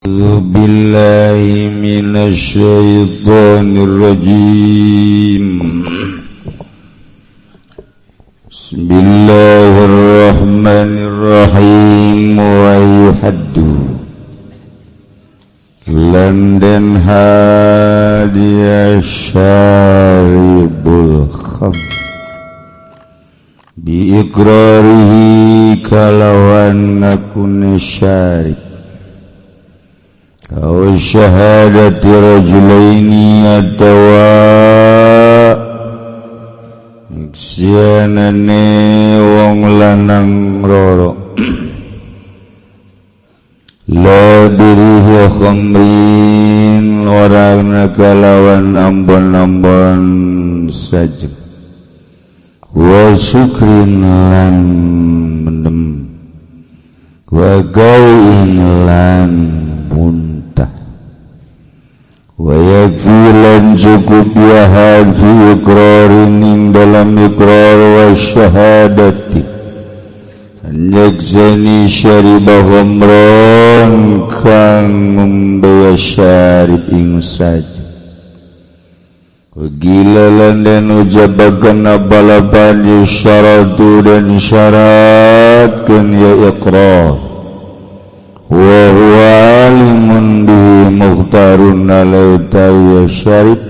Billahi minasyaitonir rajim. Bismillahirrahmanirrahim. Wa yuhaddu landan hadiya syaribul kham bi iqrarihi kalawan ngakune syarib kau syahadati rajulaini atawa iksianane wong lanang roro la dirihi khamrin warana kalawan ambon-ambon saja wa syukrin lan mendem wa gauin lan muntah wa yakilan cukup yahad fi iqrarin ing dalam iqrar wa syahadati anjaksani syaribah khamran kang membawa syarib ing saja wagila lan dan ujabakan abalapan yusyaratu dan syaratkan ya iqrar wa huwa alimun bihi mukhtarun alautawi syarib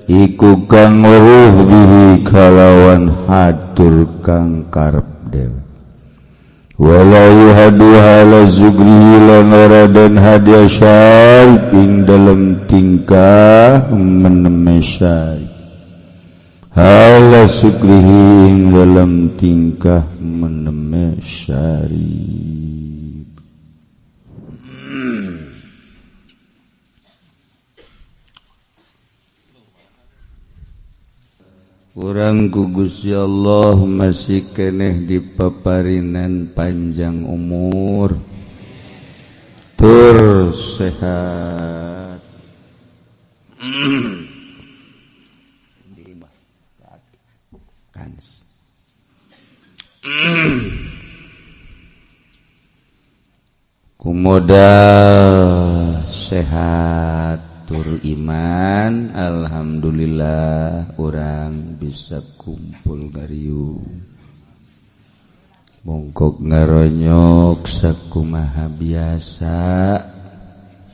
iku kang weruh bihi kalawan hatur kang karep dewe wala yuhadu hala zugrihi lan ora dan hadiah syarib ing dalam tingkah meneme syarib hala zugrihi ing dalam tingkah meneme syarib. Urang ku Gusti Allah masih keneh dipaparinan panjang umur tur sehat kumodal sehat tur iman alhamdulillah urang bisa kumpul gariu mongkok ngaronyok sakumaha biasa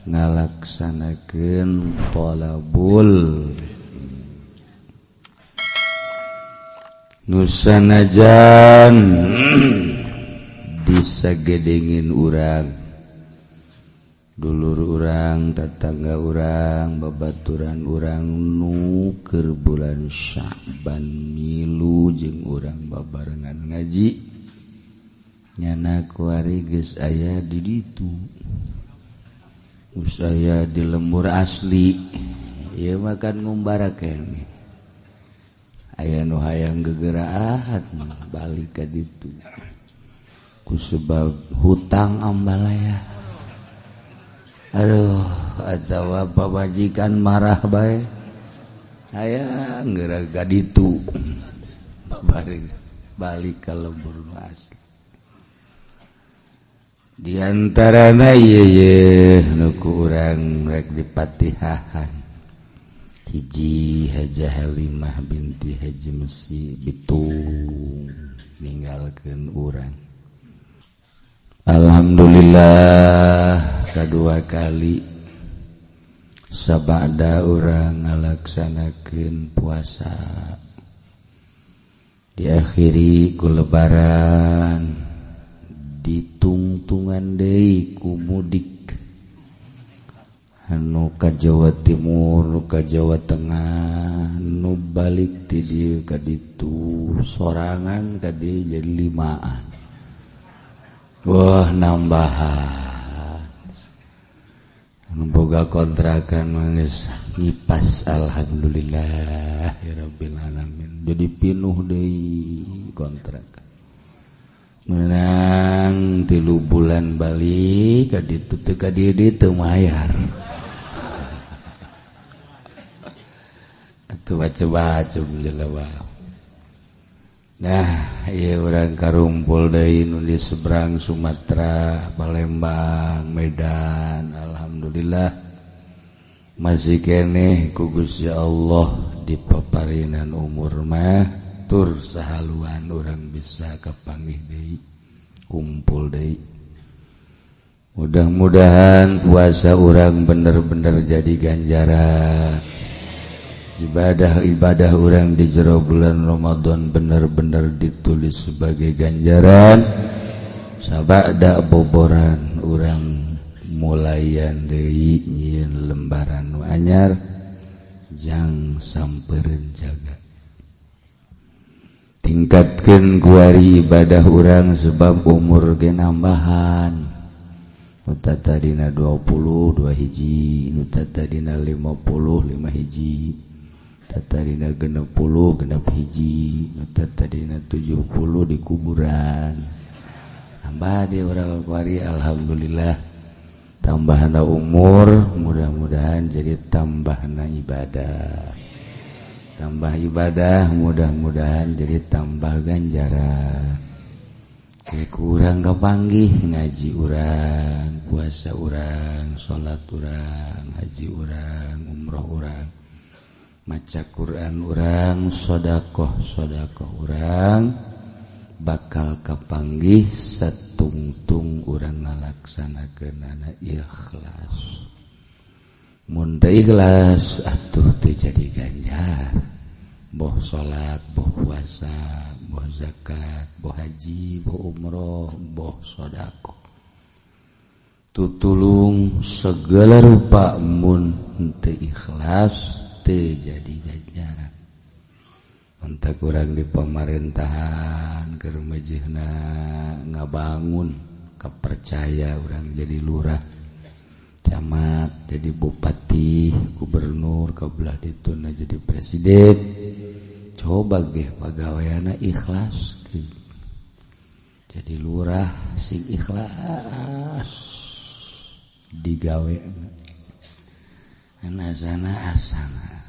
ngalaksanakeun thalabul nusanajan disagedengin urang dulur urang, tetangga urang, babaturan urang nu keur bulan Sya'ban milu jeung urang babarengan ngaji nyana kuari geus aya di ditu geus aya di lembur asli ieu makan ngumbarakeun aya nu hayang gegeraan balik ka ditu ku sebab hutang ambalaya. Aduh, atawa pabajikan marah bae. Aya geura ditu. Balik ka lembur asli. Di antarana ieu nu ku urang rek dipatihahan. Hiji Hajah Halimah binti Haji Mesi Bitung ninggalkeun urang. Alhamdulillah kedua kali sabada urang ngalaksanakeun puasa diakhiri ku lebaran ditungtungan deui ku mudik anu ka Jawa Timur nu ka Jawa Tengah nu balik ti dieu ka ditu sorangan ka dieu jadi limaan. Wah nambahan boga kontrakan mangis ngipas alhamdulillah ya rabbil alamin jadi pinuh deui kontrakan menang 3 bulan balik ka ditu teu ka dieu teu mayar atuh baca-baca jelema Nah iya urang karumpul deui nu di seberang Sumatera, Palembang, Medan. Alhamdulillah masih keneh ku Gusti Allah dipaparinan umur mah tur sahaluan urang bisa kapanggih deui kumpul deui. Mudah-mudahan puasa urang bener-bener jadi ganjaran. Ibadah-ibadah orang di jero bulan Ramadan benar-benar ditulis sebagai ganjaran. Sabada boboran orang mulayan deui nyieun lembaran nu anyar jang sampereun jaga. Tingkatkeun kuari ibadah orang sebab umur ge nambahan. Nu tadina 20 2 hiji, nu tadina 50 5 hiji. Tatarina 60 genep hiji, tatarina 70 di kuburan. Tambah di urang kuari alhamdulillah tambahna umur, mudah-mudahan jadi tambahna ibadah. Tambah ibadah mudah-mudahan jadi tambah ganjaran. Kurang kapanggih ngaji urang, puasa urang, salat urang, haji urang, umroh urang. Maca Quran urang, sedekah urang bakal kapanggih satungtung urang ngalaksanakeunana ikhlas. Mun teu ikhlas atuh teu jadi ganjar. Boh salat, boh puasa, boh zakat, boh haji, boh umroh, boh sedekah. Tutulung segala rupa mun teu ikhlas jadi ganjaran. Entak urang di pemerintahan keur mejehna ngabangun kapercaya urang jadi lurah, camat, jadi bupati, gubernur, kabelah dituna jadi presiden. Coba ge pagaweana ikhlas. Jadi lurah sing ikhlas digaweana. Anasana asana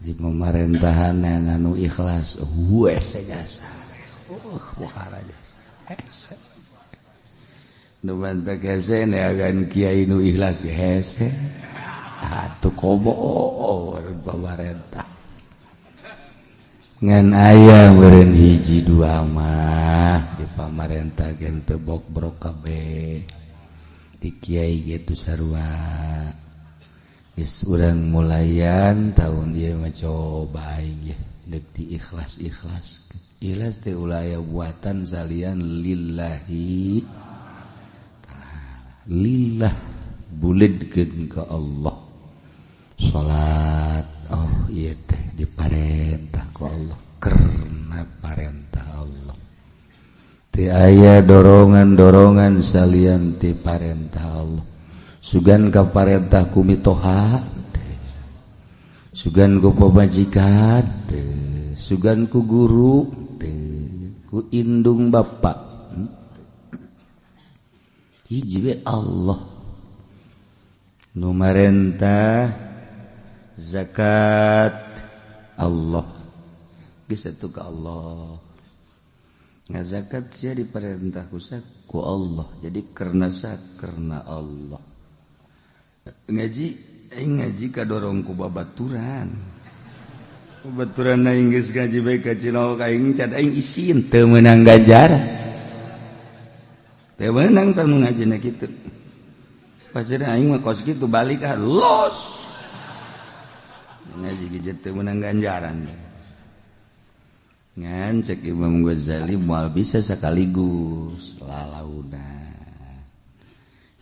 di pemerintahan yang anu ikhlas jasa bukhara jasa nu bantak hese neagan kiai nu ikhlas hese atuh kobo pemerintah ngan aya meureun hiji dua mah di pemerintah gen teu bok-brok kabeh di kiai gitu sarua. Geus urang mulayan tahun ieu mah coba aing ge deuk di ikhlas. Ikhlas teh ulah aya buatan salian lillahi ta'ala. Lillah buledkeun ka Allah. Salat oh ieu teh diparentah ku Allah karena parentah Allah. Teu aya dorongan-dorongan salian ti parentah Allah. Sugan ka parentah ku mitoha, sugan ku pamajikan, sugan ku guru, ku indung bapak. Hiji we Allah. Nu marentah zakat Allah. Geus atuh ka Allah. Ngazakat sia diperintah ku Allah. Jadi karena karena Allah. Ngaji kadorong ku babaturan aing geus ngaji bae ka Cilao ka aing cad aing isin teu meunang ganjaran teu meunang tah nu ngajina kitu paceuna aing mah kos kitu balik los ngaji ge teu meunang ganjaran ngan cek Imam Ghazali moal bisa sakaligus lalauna.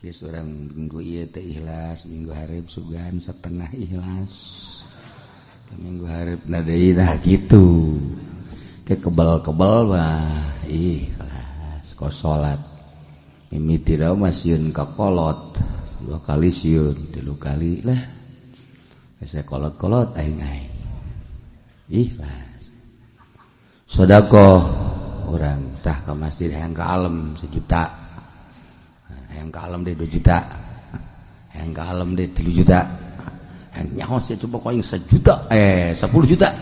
Geus urang minggu ieu teh ikhlas, minggu hareup sugan setengah ikhlas. Ke minggu hareupna deui tah kitu. Ke kebal-kebal mah ikhlas, kos salat. Mimiti da mah sieun ka kolot. 2 kali sieun, 3 kali lah. Geus kolot-kolot aing. Ikhlas. Sedekah urang tah ka masjid hayang ka alam 1 juta. Yang kalem deh 2 juta, yang kalem deh 3 juta, yang nyawas itu pokoknya 1 juta, 10 juta,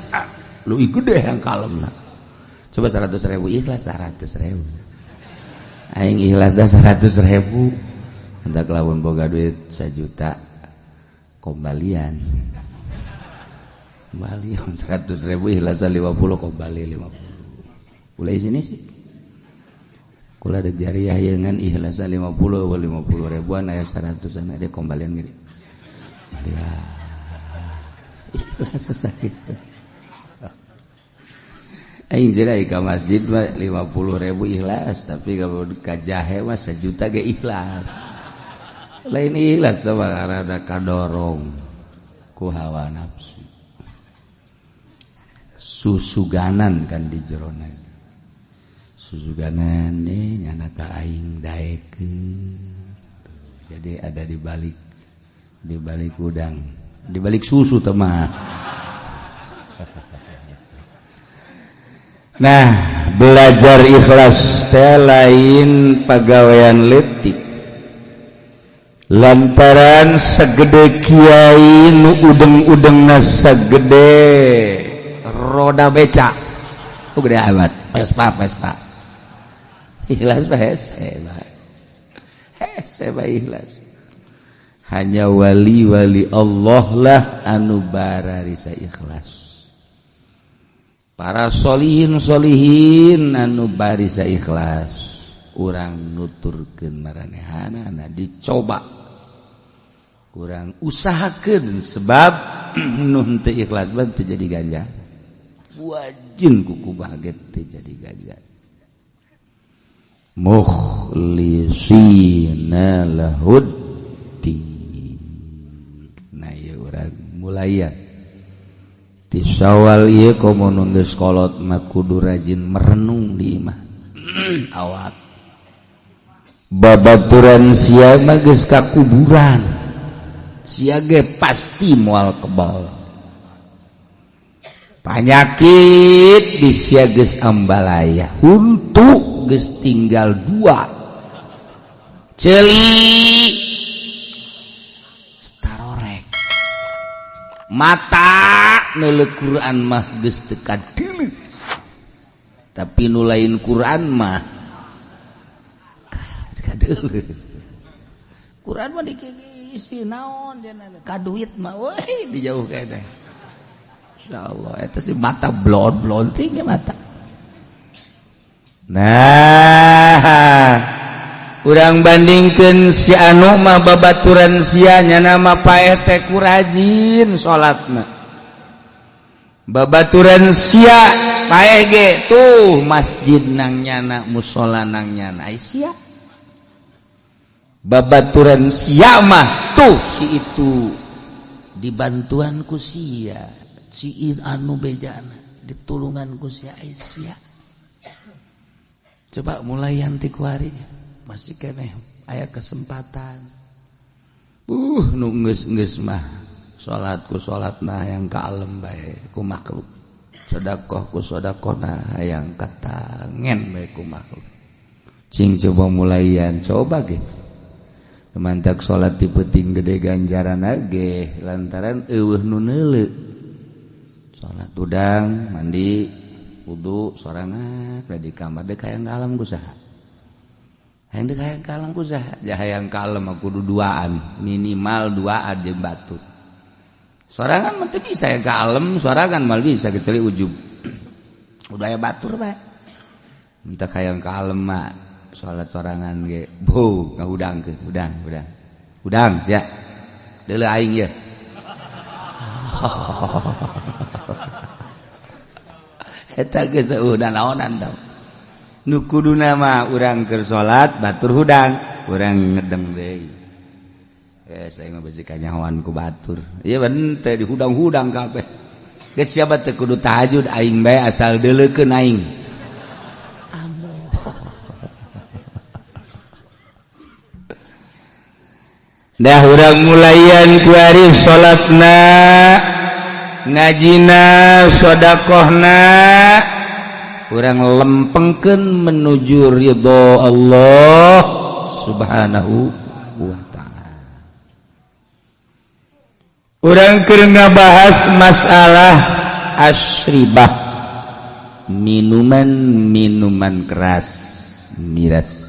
lu ikut deh yang kalem lah. Coba 100.000 ikhlas 100.000. Aing ikhlas dah 100.000. Hendak lawan boga duit 1 juta kembalian. Kembalian 100.000 ikhlas 50 kembali 50. Mulai sini sih. Kula dek jariah yeungan ikhlas 50 ribuan aya 100-an ada kembalian gini. Ya. Ikhlas sakit. Aing jerai ka masjid mah 50.000 ikhlas, tapi kalau ka jahe mah 1 juta ge ikhlas. Lain ikhlas teh mah rada kadorong ku hawa nafsu. Susuganan kan di jerona. Susuganan nyana ka aing daekeun. Jadi ada di balik udang, di balik susu teh mah. Nah, belajar ikhlas teh lain pagawean leutik. Lantaran sagede kiai nu udeng-udengna sagede roda beca. Oh gede amat. Vespa. Ikhlas hese ikhlas. Hanya wali-wali Allah lah anu bararisa ikhlas. Para solihin anu barisa ikhlas urang nuturkeun maranehanana dicoba urang usahakeun sebab nun teu ikhlas ban teu jadi ganja wajin kuku baget teu jadi ganja mukhlisina lahuddin. Nah ieu urang mulaian di Syawal ieu komo geus kolot mah kudu rajin merenung di imah. Awak babaturan sia mah geus ka kuburan. Sia ge pasti moal kebal. Panyakit di sia geus ambalaya. Huntu geus tinggal 2. Ceuli starorek. Mata neuleuh Quran mah geus teu kadeuleuh. Tapi nu lain Quran mah kadeuleuh. Quran mah dikisi naon cenah kaduit mah weuy dijauh kana. Insyaallah eta si mata blon-blonting ge mata. Nah, urang bandingkeun si anu mah babaturan sia nya nama paeh teh ku rajin salatna. Babaturan sia paeh ge tuh masjid nang nyana mushola nang nyana ai sia. Babaturan sia mah tuh si itu dibantuan ku sia, si anu bejana ditulungan ku sia ai sia. Coba mulai yanti ku hari masih keneh aya kesempatan. Nu geus mah salat ku salatna hayang kalem bae ku makhluk. Sedekah ku sedekahna hayang katangen bae ku makhluk. Cing coba mulaian coba ge. Mantak salat ti peuting gede ganjaranna ge lantaran eueuh nu neuleuh. Salat udang, mandi, wudu sorangan di kamar deuk hayang kalem ku saha? Hayang deuk hayang kalem ku saha? Ja hayang kalem kudu duaan, minimal duaan jeung batur. Sorangan mah teu bisa hayang kalem, sorangan mal bisa kecuali ujub. Udah aya batur bae. Mentak hayang kalem mah salat sorangan ge. Bo, ngahudangkeun, udang sia. Deuleuh aing ye. Eta geus udah naonan tau. Nu kuduna mah urang keur salat batur hudang, urang ngedeng deui. Saya mah bisi kanyahoan ku batur. Ieu ben teh dihudang-hudang kabeh. Geus sia teh kudu tahajud aing bae asal deuleukeun aing. Dah urang mulaian ku ari salatna ngajina sedekahna urang lempengkeun menuju ridho Allah Subhanahu wa taala. Urang keur ngabahas masalah asyribah minuman keras miras.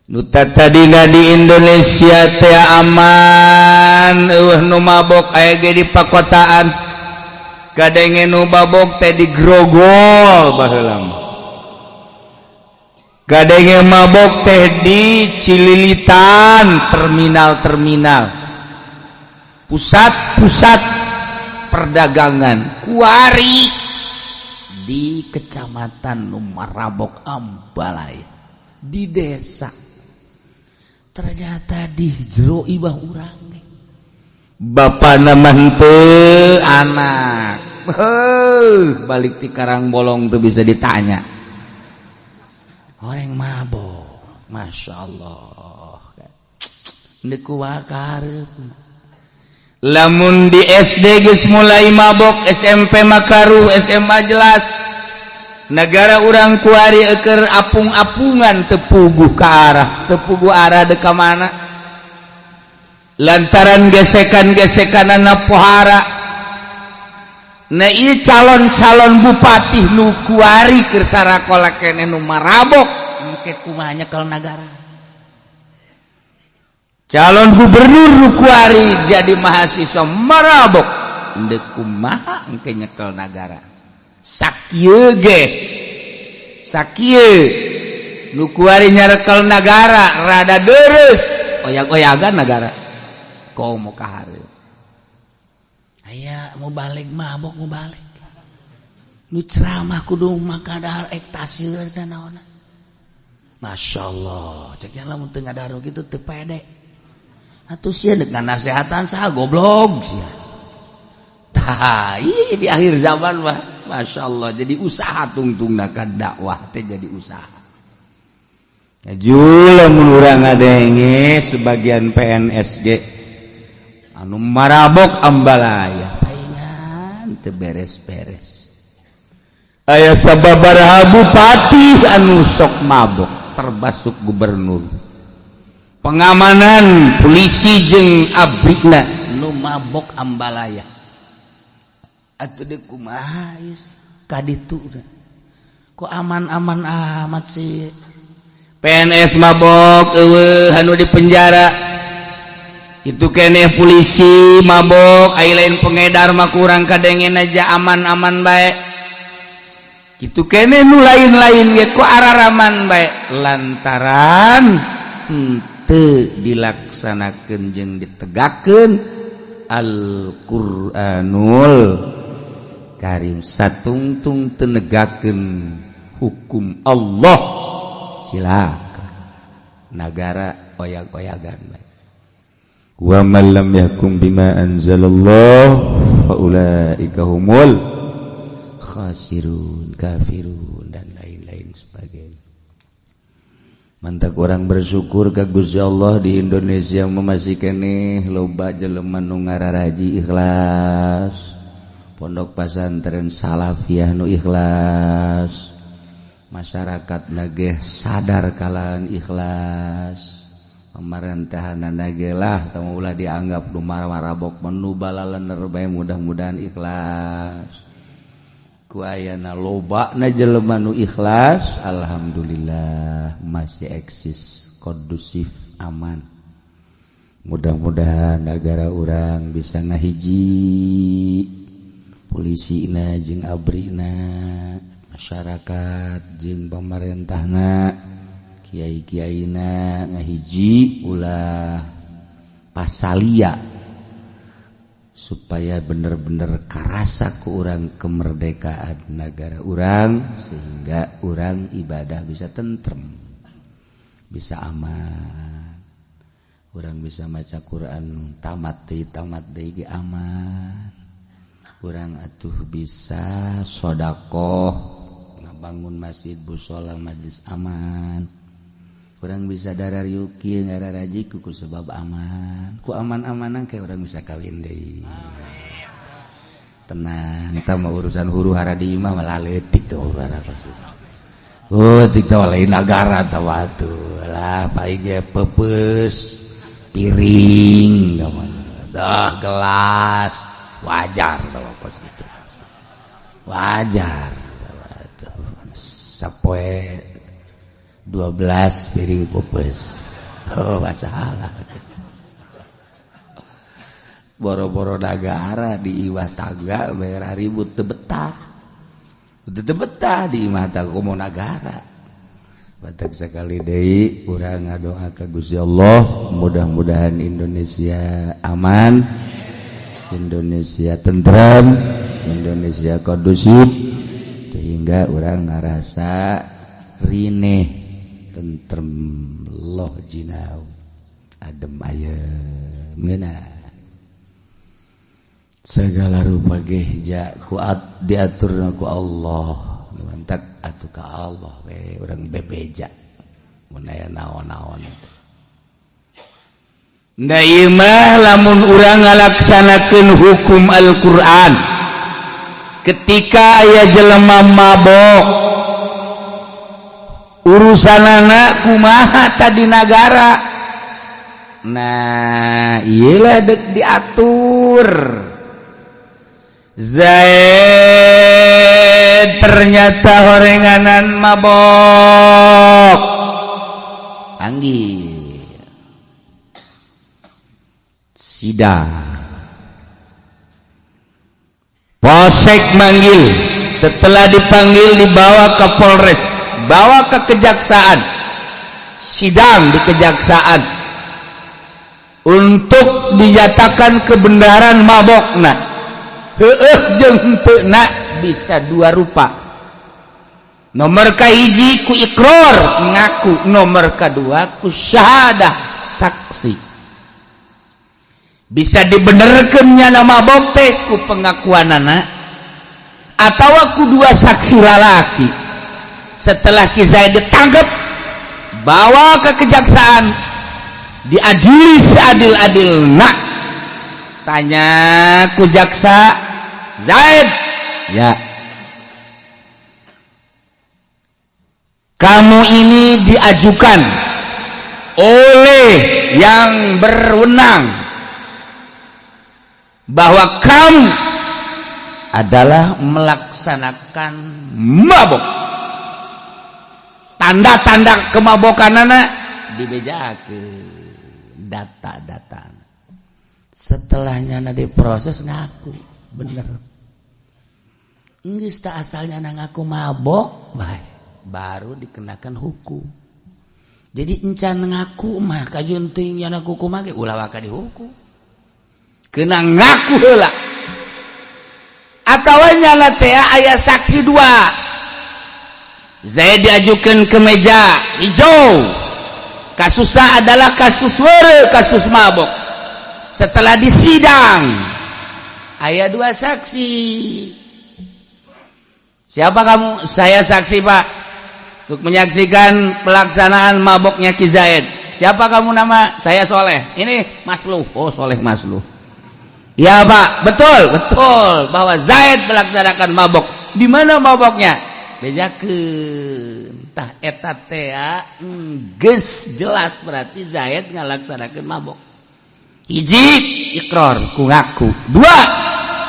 Nuta tadina di Indonesia teh aman, nu mabok aya ge di pakotaan. Kadenge nu mabok teh di Grogol baheula. Kadenge mabok teh di Cililitan, terminal-terminal. Pusat-pusat perdagangan kuari di Kecamatan Marabok Ambalaya di desa. Ternyata di jero ibah urang nih. Bapana manteu anak. Balik ti Karang Bolong tuh bisa ditanya. Orang mabok, Masya Allah. Neku wakarep. Lamun di SD geus mulai mabok, SMP makaruh, SMA jelas. Negara urang kuari eker apung-apungan tepuguh ke arah, tepuguh arah deka mana? Lantaran gesekan-gesekanana pohara. Nah ieu calon-calon bupati nu kuari keur sarakola keneh nu marabok, engke kumaha nyekel nagara. Calon gubernur nu kuari jadi mahasiswa marabok, endeu kumaha engke nyekel nagara. Sakieu ge nu kuari nyarekel nagara rada deres oyag-oyagan nagara komo kahareu aya mau balik mabok mau balik nu ceramah kudu makadahar ektasieun dan naonna Masya Allah ceknya lamun teu ngadaro kitu teu pede atuh sia deuk ngasehatan saha goblok sia tah di akhir zaman mah Masya Allah jadi usaha tungtungna ka dakwah teh jadi usaha. Jula mun urang ngadenge sebagian PNS ge anu marabok Ambalaya paingan teu beres-beres. Aya sababaraha bupati anu sok mabok terbasuk gubernur. Pengamanan polisi jeung abrigna nu mabok Ambalaya. Atuh deuk kumaha geus kaditu kok aman-aman amat sih PNS mabok eueuh anu di penjara itu keneh polisi mabok ai lain pengedar mah kurang kadengen aja aman-aman bae kitu keneh nu lain-lain ge ku araraman bae lantaran teu dilaksanakeun jeung ditegakkeun Al-Qur'anul Karim satungtung tenegakeun hukum Allah cilaka nagara oyag-oyagan wa man lam yahkum bima anzalallah faulaika humul khasirun kafirun dan lain-lain sebagainya. Mantak orang bersyukur ka Gusti Allah di Indonesia masih keneh loba jelema nu ngararaji ikhlas pondok pesantren salafiyah nu ikhlas masyarakat nage sadar kalan ikhlas pemerintahanna ge lah teu ulah dianggap nu marabok menu balalener bae mudah-mudahan ikhlas ku ayana lobana jelema nu ikhlas alhamdulillah masih eksis kondusif aman mudah-mudahan negara urang bisa ngahiji polisina jeung abrina masyarakat jeung pamarentahna kiai-kiaina ngahiji ulah pasalia supaya bener-bener karasa ku urang kemerdekaan negara urang sehingga urang ibadah bisa tentrem bisa aman urang bisa maca Quran tamat deui ge aman urang atuh bisa sodakoh ngabangun masjid bushola majlis aman urang bisa darariuki ngararaji ku sebab aman ku aman-amanan kayak urang bisa kawin deui tenang eta mah urusan huru hara di imah malah leutik teh urang tik teh lain negara teh atuh lah paling ge peupeus piring gelas wajar kalau pas gitu wajar sapoe 12 piring pupus. Oh masalah. Boro-boro negara di iwah tangga merah ribut teu betah di imah tangga komo negara. Batak sekali deui urang ngadoa ka Gusti Allah mudah-mudahan Indonesia aman, Indonesia tentram, Indonesia kondusif sehingga urang ngarasa rineh tentrem loh jinau adem ayem ngeunah. Segala rupa geja kuat diaturna ku Allah mantak atuh ka Allah we urang bebeja mun aya naon-naon teh. Da ieu mah lamun urang ngalaksanakeun hukum Al-Qur'an ketika aya jelema mabok urusanana kumaha tadi negara. Nah ieu lah deuk diatur. Zaid ternyata horenganan mabok. Panggil sidang. Polsek manggil. Setelah dipanggil dibawa ke Polres, bawa ke kejaksaan. Sidang di kejaksaan untuk dinyatakan kebenaran mabokna. Heueuh jeung henteu bisa dua rupa. Nomor kahiji ku iqrar ngaku, nomor kedua ku syahadah saksi. Bisa dibenerkeun nya mabok teh ku pengakuanana atawa ku dua saksi lalaki. Setelah Ki Zaid ditangkap bawa ke kejaksaan diadili seadil-adilna. Tanya ku jaksa, Zaid, ya, kamu ini diajukan oleh yang berwenang bahwa kamu adalah melaksanakan mabok. Tanda-tanda kemabokanana dibejakeun data-data. Setelahnya diproses ngaku bener. Geus tah asalnya ngaku mabok baru dikenakan hukum. Jadi encan ngaku mah kajunting yana hukum mah ge ulah waka dihukum. Kena ngaku heula. Atawa nyana teh aya saksi dua. Zaid diajukeun ke meja hijau. Kasusnya adalah kasus weureu, kasus mabok. Setelah disidang aya dua saksi. Siapa kamu? Saya saksi Pak untuk menyaksikan pelaksanaan maboknya Ki Zaid. Siapa kamu nama? Saya Soleh. Ini Masluh. Oh Soleh Masluh. Ya Pak, betul bahwa Zaid melaksanakan mabok. Di mana maboknya? Bejakeun. Tah eta teh geus jelas berarti Zaid ngalaksanakeun mabok. Hiji ikrar ku ngaku. Dua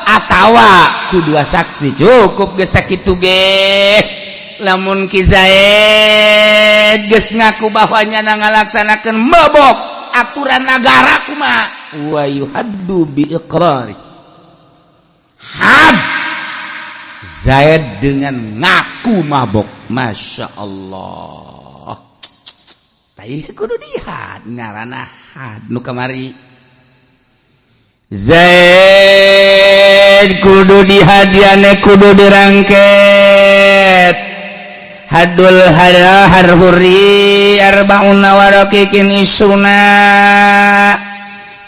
atawa ku dua saksi. Cukup geus sakitu ge. Lamun Ki Zaid geus ngaku bahwa nya ngalaksanakeun mabok, aturan negara kumaha? Wa yuhaddu bi iqrari. Had Zaid dengan ngaku mabok. Masya Allah. Tadi kudu dihad ngarana had nu kamari. Zaid kudu dihadiane kudu dirangket. Hadul harhuri arbauna warakikin isuna.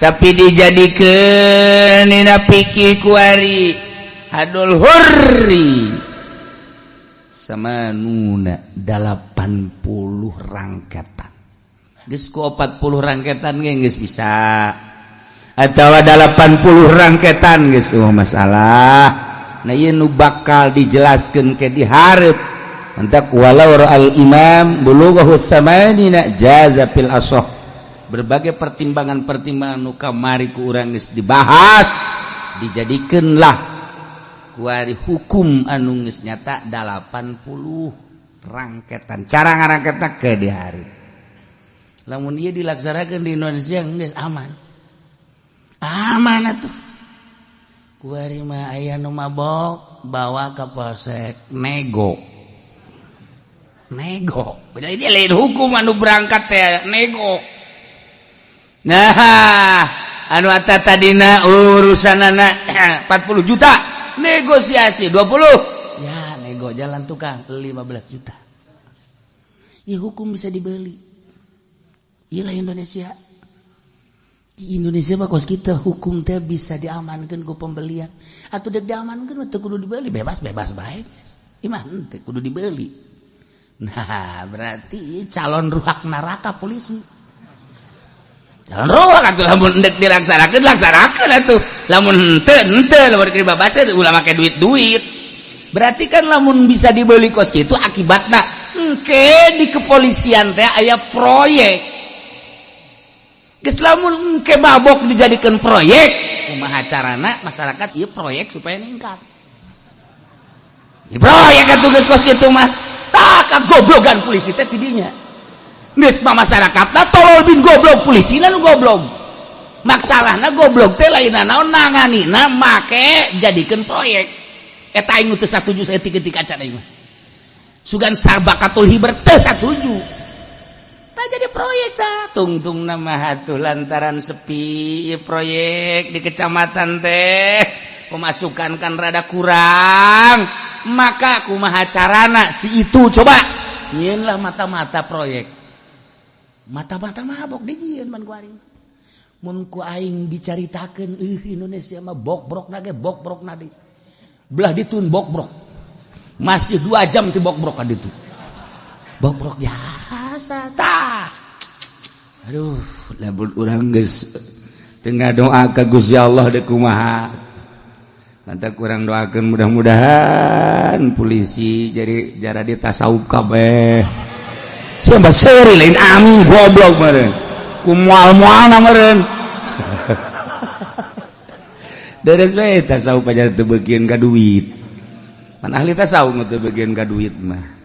Tapi dijadikeun dina piki kuari hadul hurri sama nuna 80 rangketan. Geus ku 40 rangketan ge geus bisa. Atawa 80 rangketan geus masalah. Nah ieu nu bakal dijelaskeun ke di hareup. Antak walau ra'al imam bulughahu samanina jaza fil ashah. Berbagai pertimbangan-pertimbangan nu kamari ku urang geus dibahas dijadikeunlah kuari hukum anu geus nyata 80. rangketan cara ngarangketna ke di hari lamun ieu dilaksanakeun di Indonesia geus aman atuh kuari mah aya nu mabok bawa ka polsek nego jadi dia lain hukum anu berangkat teh nego nah anu eta tadina urusanana 40 juta negosiasi 20 ya nego jalan tukang 15 juta ya hukum bisa dibeli iyalah Indonesia di Indonesia mah kos kita hukum teh bisa diamankan ku pembelian atau dek diamankan teu kudu dibeli bebas bae iman teu kudu dibeli nah berarti calon ruhak neraka polisi calon ruhak atuh lamun endek dilaksanakeun atuh lamun henteu lamun dibabaskeun ulah make duit berarti kan lamun bisa dibeli kos kitu akibatna engke di kepolisian teh aya proyek geus lamun engke mabok dijadikeun proyek kumaha carana masyarakat ieu proyek supaya ningkat ieu proyek atuh geus kos kitu mah tah kagoblogan polisi teh tidinya geus mah masyarakatna tolol bin goblok polisina nu goblok maksalahna goblok teh lainna naon nanganina make jadikeun proyek eta aing teu satuju saeutik-eutik acan aing mah sugan sabakatul hiber teu satuju jadi proyek tungtung nama hatuh lantaran sepi proyek di kecamatan teh pemasukan kan rada kurang maka kumaha carana si itu coba nyieun lah mata-mata proyek mata-mata mabok dijieun man ku aing mun ku aing dicaritakeun Indonesia mah bokbrokna ge bokbrokna di belah ditun bokbrok masih 2 jam ti bokbrok ka ditu bokbrok biasa tah aduh lamun urang geus teu ngadoa ka Gusti Allah deuk kumaha mantap urang doakeun mudah-mudahan polisi jadi jara ditasawuf kabeh siapa seuri lain amin goblok meureun ku moal-moalna meureun deres we tasawuf aja teu beukeun ka duit pan ahli tasawuf teu beukeun ka duit mah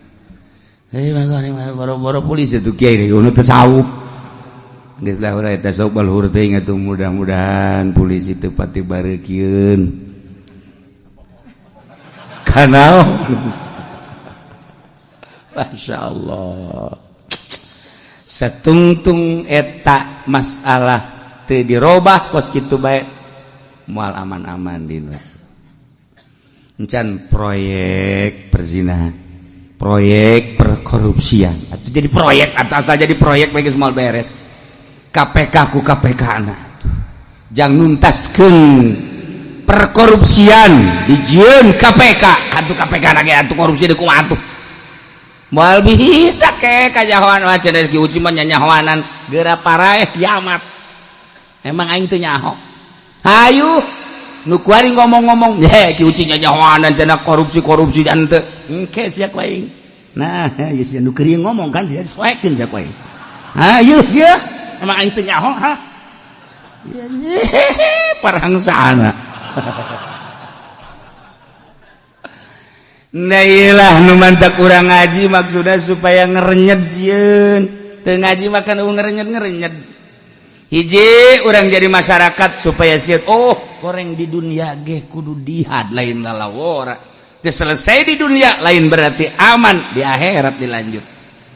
boro-boro polisi itu kiai deh, unu tasawuf. Geus lah urang tasawuf balhur teh atuh mudah-mudahan polisi teu pati bareukieun. Kanaon? Masyaallah. Satungtung eta masalah teu dirobah kos kitu bae moal aman-aman di Indonesia. Encan proyek perzinahan proyek perkorupsian atau jadi proyek atau asal jadi proyek bagi semua beres KPK ku KPK anak jang nuntaskeun perkorupsian dijieun KPK atuh KPK lagi atuh korupsi di kumaha atuh moal bisa ke kajahoan mah cenah ki uci mah nyanyahoanan geura paraeh kiamat emang aing teu nyaho hayu nu kuari ngomong-ngomong ki uci nyanyahoanan cenah korupsi dan teu engke sia ku aing nah ieu sia nu keur ngomong kan sia soekeun sia ku aing ha ieu sia emang aing teu nyaho ha parangsana nah iyalah nu mantak urang ngaji maksudna supaya ngerenyet sieun teu ngaji makan ngerenyet hiji urang jadi masyarakat supaya sieun oh koreng di dunia ge kudu dihad lain lalawora teu selesai di dunia lain berarti aman di akhirat dilanjut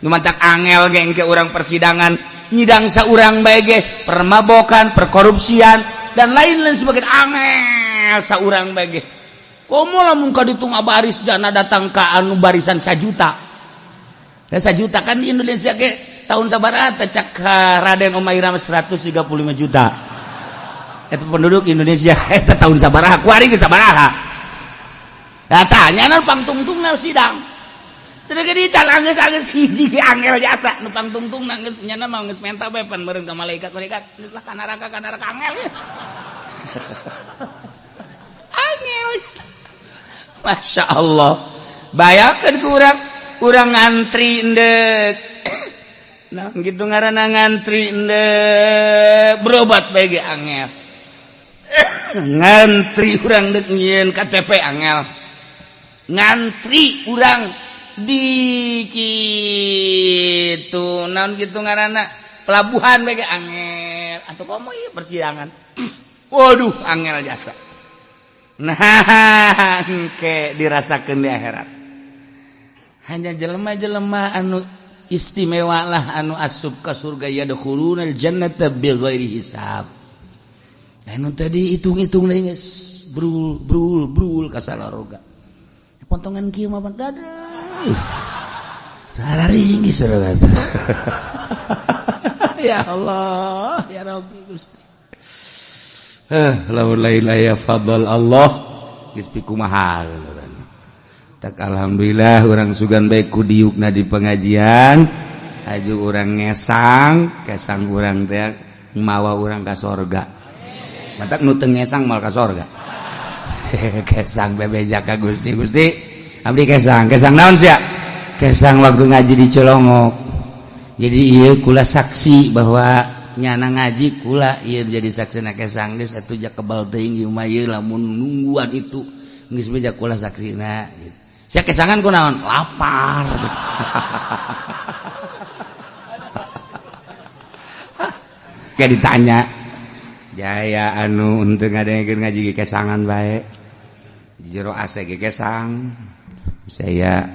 nu mantak angel ge engke urang persidangan nyidang saurang bae ge permabokan perkorupsian dan lain-lain sebagainya angel saurang bae ge komo lamun ka ditung baris jana datang ka anu barisan 1 juta. Da 1 juta kan di Indonesia ge tahun sabaraha teh cak Raden Omairah 135 juta. Eta penduduk Indonesia eta tahun sabaraha kuari ge sabaraha. Da tanya nu pangtungtungna sidang. Teu ge dical anggeus hiji ge angel jasa nu pangtungtungna geus nyana mah geus menta bae pan meureun ka malaikat geus lah ka neraka angel. Angel. Masya Allah bayangkan ke urang ngantri ndek nah gitu ngaranna ngantri ndek berobat bagi angel ngantri urang ndek nyieun KTP angel ngantri urang di kitu naon kitu ngaranna pelabuhan bege angel atau komo ieu persidangan. Waduh angel jasa. Nah engke dirasakeun di akhirat. Hanya jelema-jelema anu istimewa lah anu asup ka surga yadkhulunal jannata bighairi hisab. Anu tadi hitung-hitung deui geus brul ka salaroga. Pontongan kieu mah dadah. Sararinggi saudara. Ya Allah, ya Rabbi Gusti. Lamun la ilaha fadl Allah geus pikumaha. Tak alhamdulillah urang sugan bae ku diukna di pengajian. Aju urang ngesang, kesang urang teh mawa urang ka sorga. Matak nu teu ngesang mal ka sorga. Kesang bebeja ka Gusti. Gusti abdi kesang naon sia? Kesang waktu ngaji di Cilongok. Jadi ieu kula saksi bahwa nyana ngaji kula ieu jadi saksina kesang geus atuh jak kebal teuing ieu mah ieu lamun nungguan itu geus beja kula saksina gitu. Sia kesangan kunaon? Lapar. Kayak ditanya jaya anu untuk ngadengekeun ngaji kesangan bae di jero AC ge kesang saya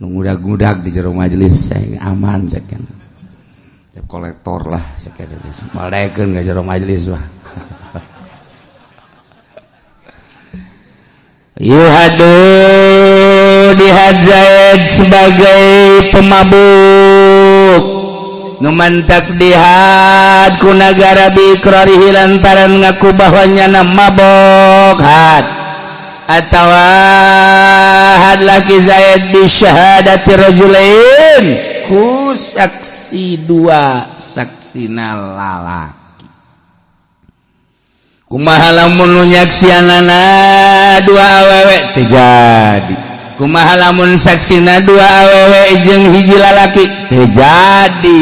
nungudag-ngudag di jero majelis saya aman sakeun kolektor lah sakeun maldaekeun ka jero majelis mah yuhadu dihadzat sebagai pemabuk numantak dihad ku nagara bikrarihi lantaran ngaku bahwanya mabok had atawa had laki Zaid di syahadati rajulain ku saksi dua saksina lalaki kumaha lamun nyaksianana dua awewe terjadi kumaha lamun saksina dua awewe jeung hiji lalaki terjadi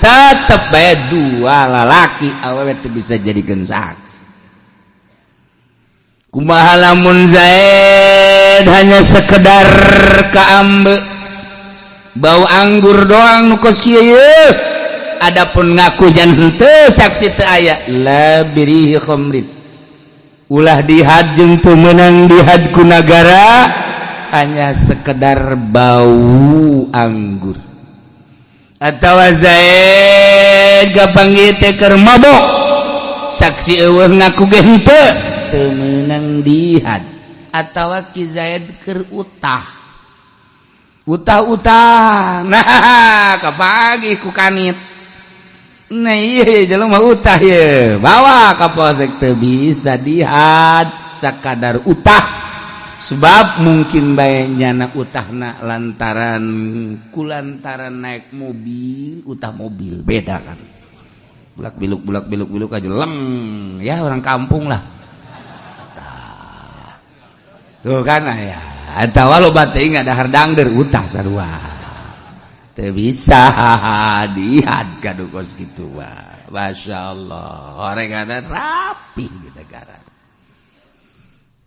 tetep bae dua lalaki awewe teu bisa jadikeun saksi. Kumaha lamun Zaid hanya sekedar kaambe bau anggur doang nu kos kieu adapun ngaku jan henteu saksi teu aya la birihi khamrin ulah dihad jeung teu meunang dihad ku nagara hanya sekedar bau anggur atawa Zaid gapanggih teh keur mabok saksi eueuh ngaku ge henteu teu meunang dihad atawa ki Zaid keur utah nah kapagi ku kanit nah ieu jelema utah ye bawa ka polsek teu bisa dihad sakadar utah sebab mungkin bae nyana utahna lantaran kulantaran naik mobil utah mobil beda kan bulak biluk aja leng ya orang kampung lah tuh kan ya atawa loba teuing dahar dangder utah sarua teu bisa dihad kadu kos kitu mah masyaallah orangana rapi di negara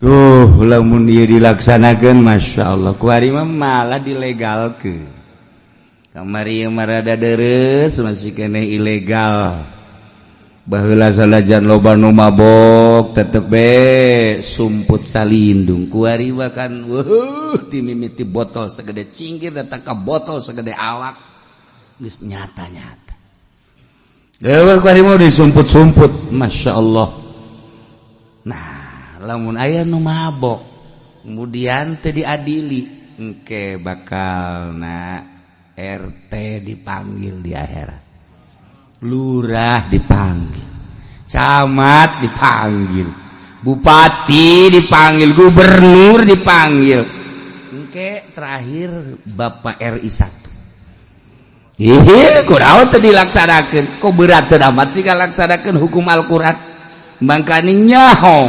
tuh lamun ieu dilaksanakeun masyaallah ku ari mah malah dilegalkeun kamari ieu marada deres masih keneh ilegal baheula salajan loba nu mabok tetep be sumput salindung ku ari mah kan dimimiti botol segede cingkir datang ka botol segede awak geus nyata-nyata dewe ku ari mah disumput-sumput masyaallah. Nah lamun aya nu mabok kemudian teu diadili engke bakalna RT dipanggil di akhirat lurah dipanggil camat dipanggil bupati dipanggil gubernur dipanggil engke terakhir Bapak RI 1 kunaon teu dilaksanakeun kok berat teu amat sih kalaksanakeun hukum Al-Qur'an mangkani nyaho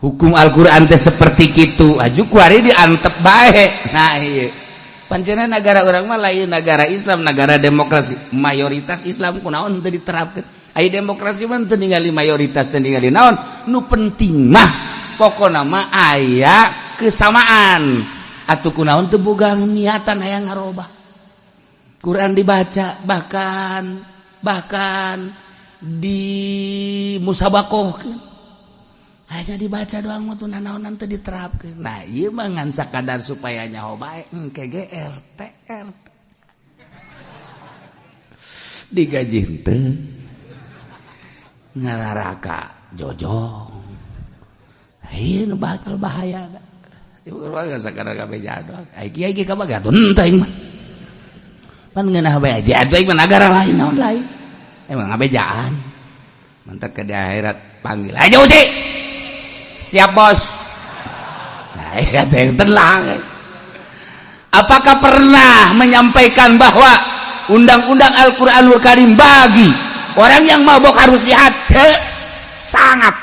hukum Al-Qur'an teh seperti kitu aju kuari diantep bae nah ieu pancena negara urang mah lain negara Islam negara demokrasi mayoritas Islam kunaon teu diterapkeun aya demokrasi mah teu ningali mayoritas teu ningali naon nu penting mah pokona mah aya kesamaan atuh kunaon teu boga niatan aya ngarobah Quran dibaca bahkan di musabakohkeun hanya dibaca doang mah teu nanaonan teu diterapkeun. Nah ieu mah ngan sakadar supaya nyaho bae engke ge RT digaji teu ngararaka jojong. Nah ieu nu bakal bahaya. Ieu keluarga sakadar kabeja doang. Ai kiai ka bae atuh teu aing mah. Pan ngeunah bae aja atuh aing mah nagara lain naon lain. Emang ngabejaan. Mantap ke di akhirat panggil aja uci. Siap bos. Nah itu yang tenang. Apakah pernah menyampaikan bahwa undang-undang Al-Quranul Karim bagi orang yang mabok harus lihat? Sangat.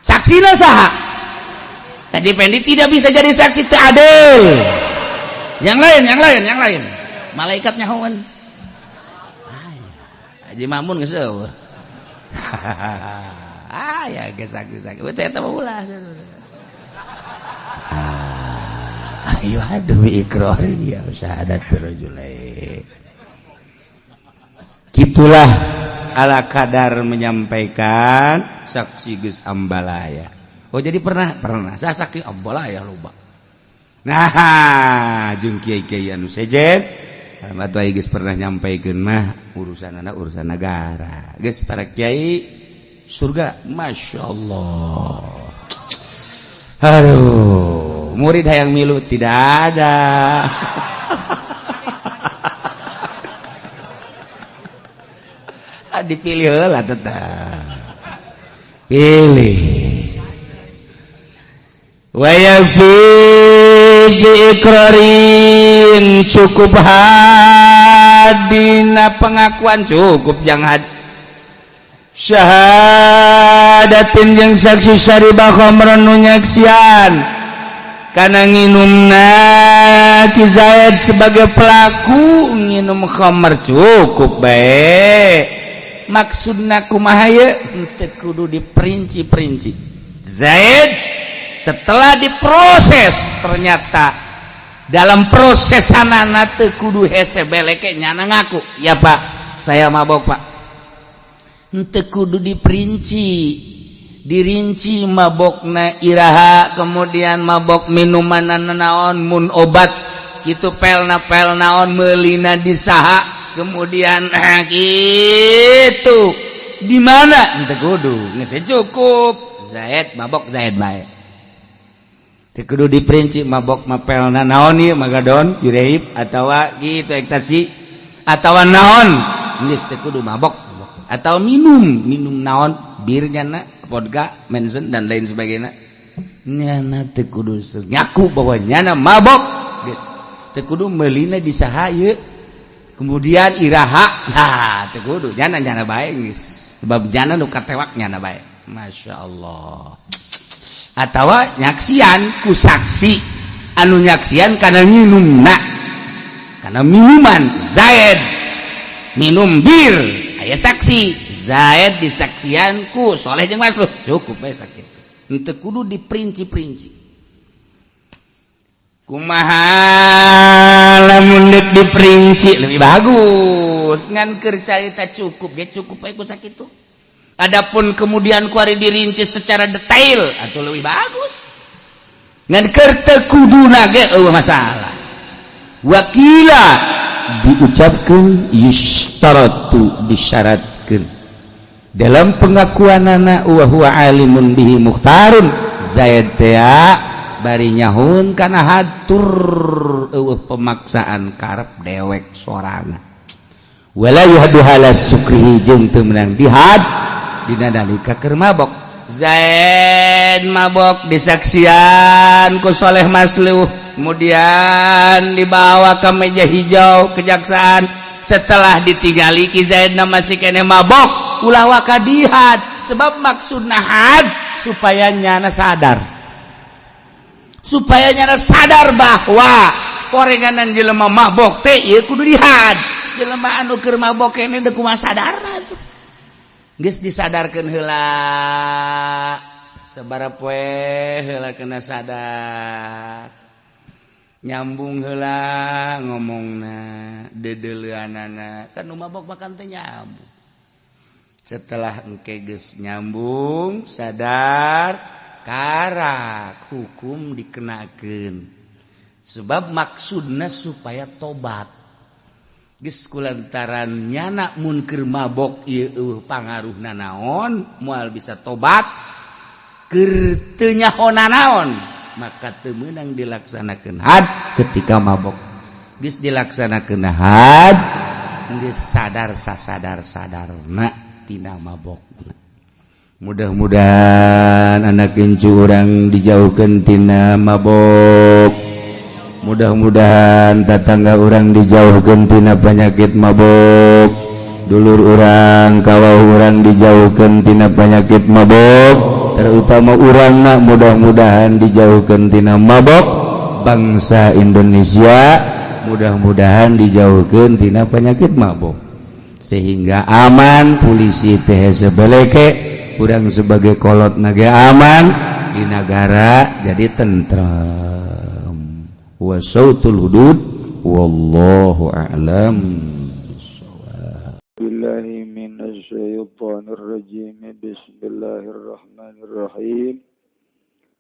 Saksina saha? Haji Pendi tidak bisa jadi saksi adil. Yang lain. Malaikat nyahoan. Haji Mamun geus eueuh. Ya geus saksi-saksi. Eta mah ulah. Ayo aduh ikrari ya syahadatul rajulain. Kitulah ala kadar menyampaikan saksi geus ambalaya. Oh jadi pernah saksi ambalaya loba. Nah, jeung kiai-kiai anu sejen atau geus pernah nyampaikeun mah urusan negara. Geus para kiai surga masyaallah. Aduh, murid hayang milu tidak ada. Dipilih heula tetap. Pilih. Wa yafi iqrarin cukup hadina pengakuan cukup jangan syahadatin yang saksi syaribah khamran nu nyaksian kana nginumna Ki Zaid sebagai pelaku nginum khamar cukup bae maksudna kumaha ye teu kudu diperinci-perinci. Zaid setelah diproses ternyata dalam proses sanana teu kudu hese beleke nyana ngaku ya Pak saya mabok Pak henteu kudu dirinci mabokna iraha kemudian mabok minuman naon mun obat kitu pel naon meulina di saha kemudian gitu di mana henteu kudu geus cukup Zaid mabok Zaid bae teu kudu diperinci mabok mapelna naon ieu magadon yureib atawa gitu ekstasi atawa naon geus teu kudu mabok atau minum naon bir nyana vodka mensen dan lain sebagainya nyana teu kudu ngaku bahwa nyana mabok geus teu kudu meulina di saha ieu kemudian iraha nah teu kudu nyana bae geus sebab nyana nu katewak nyana bae masyaallah atawa nyaksian ku saksi anu nyaksian kana nginumna kana minuman Zaid minum bir aya saksi Zaid disaksian ku Soleh jeung Masluh cukup bae sakitu henteu kudu diperinci-perinci kumaha lamun deuk diperinci lebih bagus ngan keur carita cukup ge cukup bae ku sakitu adapun kemudian ku ari dirinci secara detail atuh lebih bagus ngan keur teu kuduna ge eueuh masalah wakila diucapkeun yustaratu disyaratkeun dalam pengakuanana wa huwa alimun bihi mukhtarun Zaid teh bari nyahun kana hatur eueuh pemaksaan karep dewek sorana wala yuhadu halas sukrihi jeung teu meunang dihad dina dalika keur mabok Zaid mabok disaksian ku Soleh Masluh kemudian dibawa ke meja hijau kejaksaan setelah ditinggali Ki Zaid masih kene mabok ulah wakadihad sebab maksudna had supaya nyana sadar bahwa korenganan jelema mabok teh ieu kudu dihad jelema anu keur mabok kene deuk kumaha sadarna tuh geus disadarkeun heula sabaraha poe heula kena sadar nyambung heula ngomongna dedeuleunana kan nu mabok makan teh nyambung. Setelah engke geus nyambung sadar karak hukum dikenakeun sebab maksudna supaya tobat geus kulantaran nyana mun keur mabok ieu pangaruhna naon moal bisa tobat keur teu nyahona naon maka teu meunang dilaksanakeun had ketika mabok geus dilaksanakeun had geus sadar sadarna tina mabok. Mudah-mudahan anak incu urang dijauhkeun tina mabok. Mudah-mudahan tetangga urang dijauhkeun tina penyakit mabok. Dulur urang, kawah urang dijauhkeun tina penyakit mabok. Terutama urangna mudah-mudahan dijauhkeun tina mabok. Bangsa Indonesia mudah-mudahan dijauhkeun tina penyakit mabok. Sehingga aman, polisi teh sebeleke, urang sebagai kolot naga aman di negara jadi tentram. Wa sautul hudud wallahu a'lam. Billahi minasy syaithanir rajim. Bismillahirrahmanirrahim.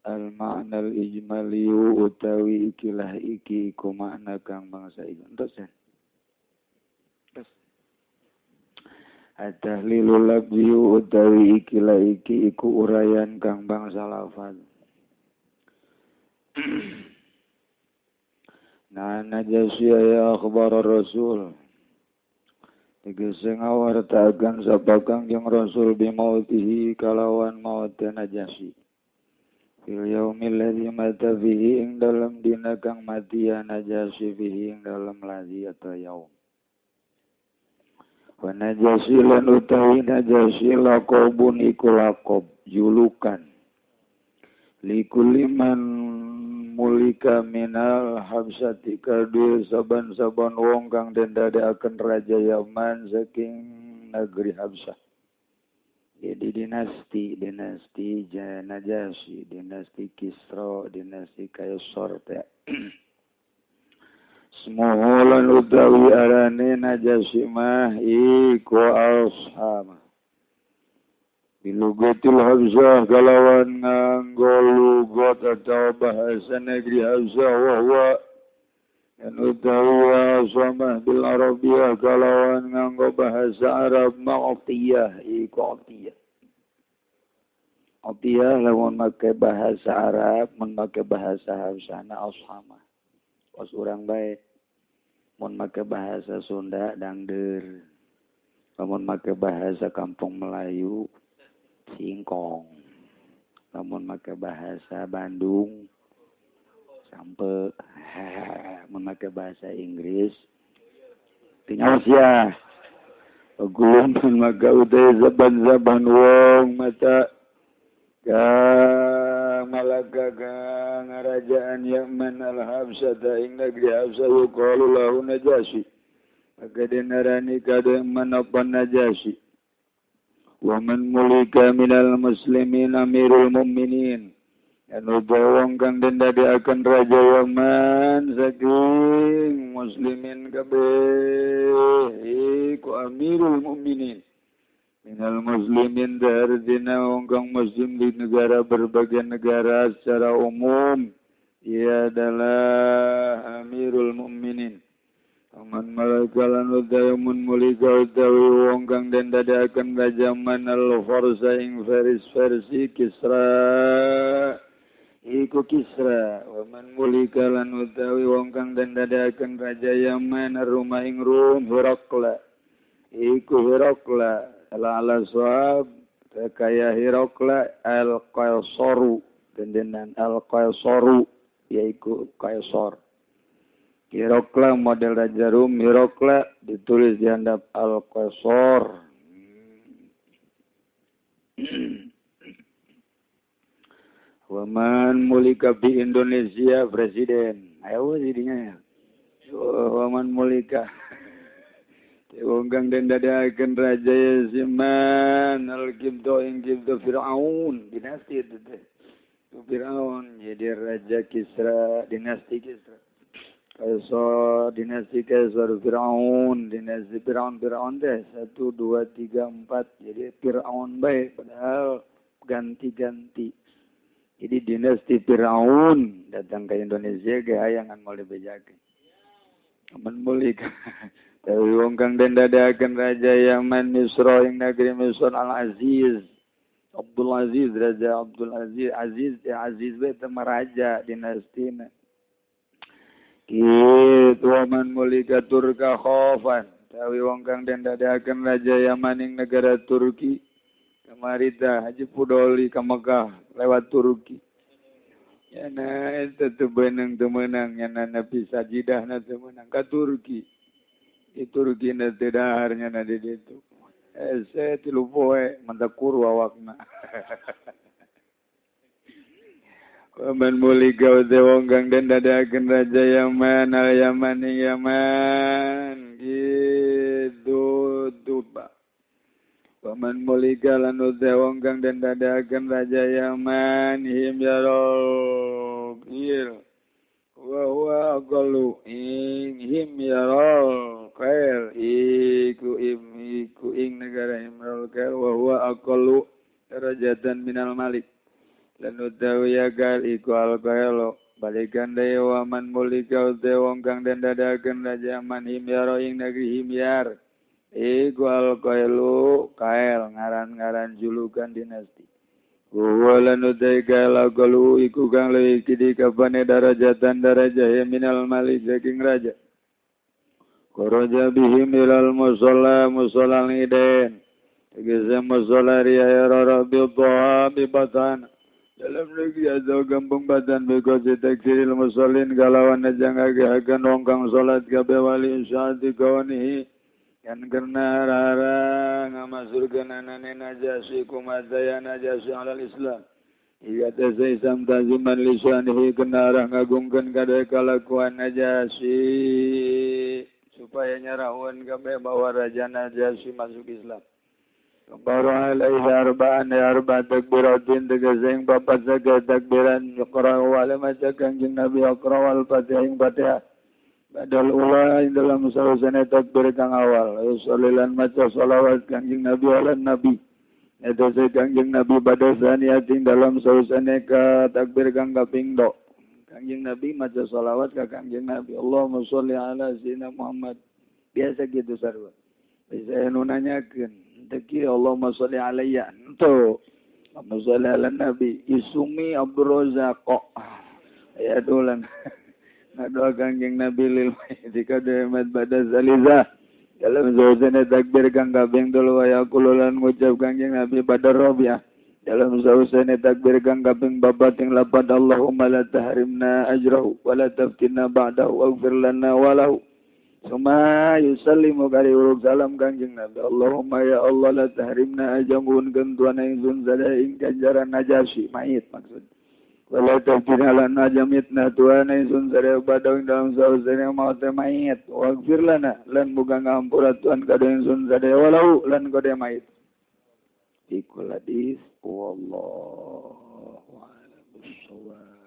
Al-ma'na al-ijmali utawi ikilah iki ku makna kang bangsa Indonesia. At-tahlilul lafzi utawi ikilah iki iku urayan kang bangsa lafaz. Nah Najasyi ya akhbar Rasul. Tegese ngawartakeun sapa Kangjeng Rasul bimautihi kalawan maut Najasyi. Fil yaumil ladzi mata fihi ing dalam dina kang mati Najasyi fihi ing dalam ladzi atau yaum. Wa Najasyi lan utawi Najasyi laqabun iku laqab julukan likulli man mulika minal habsati kadue saban-saban wong kang den dadekaken raja Yaman saking negeri Habsah. Jadi dinasti Najasyi, dinasti Kisra, dinasti Kaisar teh. Semoholan utawi arane Najasyi mah iku Ashama. Bilugatil Habsah kalawan nganggo lugat atau bahasa negeri Habsah wahwa dan utawi Ashama bil Arabiyah kalawan nganggo bahasa Arab ma'atiyah iku atiyah. Atiyah lamun make bahasa Arab mun make bahasa Habsah na Ashama. Os urang bae mun make bahasa Sunda dangdeur. Lamun make bahasa Kampung Melayu singkong. Lamun make bahasa Bandung sampe. Mun make bahasa Inggris tinggal sia. Gulun mun make udah zaban-zaban wong mata ka malaka ka ngarajaan Yaman al-Habsah ing negeri Habsah yuqalu lahu Najasyi. Maka dinarani kada manapa Najasyi. Wa man mulika minal muslimin amirul mu'minin. Anu bawang kang den dadekaken raja Yaman saking muslimin kabeh iku amirul mu'minin. Minal muslimin dardina wong kang muslim di negara berbagai negara secara umum ia adalah amirul mu'minin. Aman malakalan utayamun mulika utawi wong kang den dadekaken raja manal farsa ing versi Kisra iku Kisra. Waman mulika lan utawi wong kang den dadekaken raja Yaman rumah ing Rum Herakla iku Herakla ala suab kaya Herakla al-Qaisaru dendenan al-Qaisaru yaitu Kaisar. Herakla model Raja Rum, Herakla ditulis di handap al-Qaisar. Waman mulika di Indonesia presiden. Ayo jadinya. Waman mulika. Wonggang dan dadakan Raja Yaman al-Qibto ing Qibto Fir'aun. Dinasti itu. Fir'aun jadi Raja Kisra, dinasti Kisra. Kaisar dinasti Kaisar Firaun, dinasti Firaun teh 1 2 3 4. Jadi Firaun baik padahal ganti-ganti. Jadi dinasti Firaun datang ke Indonesia ge hayangan mau dibejakeun. Aman mulik. Tapi wong kang den dadakeun raja Yaman Misra ing negeri Misra Al-Aziz. Abdul Aziz, Raja Abdul Aziz, Aziz we teh raja dinastina. Kitu aman mulika Turka khofan. Tawi wong kang den dadakeun raja Yaman ing negara Turki. Kamari tah Haji Pudoli ka Mekah lewat Turki. Yana eta teu beunang teu meunang yana nepi sajidahna teu meunang ka Turki. Di Turki na teu dahar nyana di ditu. Ese 3 poe mentekur awakna. Waman mulika uti wong kang den dadakeun raja Yaman al-Yaman ing Yaman gitu tuba. Waman mulika lan uti wong kang den dadakeun raja Yaman him yarol kir wa huwa aqallu him yarol khair iku ing negara Imrul Khair wa huwa aqallu darajatan minal malik. Lan utawi yagal iku al-qaelo balikan daya waman mulika uti wong kang den dadakeun raja Yaman himyar ing negeri Himyar iku al-qaelo kael ngaran-ngaran julukan dinasti. Lan uti kael al-qaelo iku kang leuwih kidi kapane darajatan darajah minal malik saking raja. Kharaja bihim ilal musalla ngiden tegese musalla riya rabbi dhaha bi batan. Dalam negeri atau kampung Batan bekosi taksiril musallin kalawan najang akan ongkang salat kabe wali insya'ati kawanihi kan karena rara ngamasurkan anane najasi kumataya najasi alal islam iya tesa isam taziman lisanihi kena arah ngagungkan kada kalakuan najasi supaya nyarahuan kabe bahwa raja najasi masuk Islam. Baru alaihi arba'an arba' takbiratin tegasing papat saga takbiran yuqra wa maca kanjeng Nabi yuqra wal Fatihah ing Fatihah badal ula ing dalam sausana takbir kang awal sallallahu maca selawat kanjeng Nabi ala Nabi eta kanjeng Nabi badal saniating dalam sausana ka takbir kang kaping 2 kanjeng Nabi maca selawat ka kanjeng Nabi Allahumma sholli ala sayyidina Muhammad biasa gitu sarua bisa nu nanyakeun Taki Allahumma sholli alayya ento Allahumma sholli ala nabi isumi Abdul Razak ya dolan ngadoa kanjeng Nabi lil ketika demat pada zalizah dalam zauzana takbir kang kabing 3 wa yaqululan ngucap kanjeng Nabi pada rabiah dalam zauzana takbir kang kabing 4 ing lapad Allahumma la tahrimna ajrahu wa la taftinna ba'dahu waghfir lana wa lahu. Suma yusallimu kali uruk salam kanjeng Nabi. Allahumma ya Allah la tahrimna ajamun kentuan ingsun sada ing ganjaran najasi mayit maksud. Wala tafkina lan ajamitna tuan ingsun sada badaw dalam sausana maut mayit. Waghfir lana lan muga ngampura tuan kada ingsun sada walau lan kada mayit. Ikul hadis wallahu a'lam bissawab.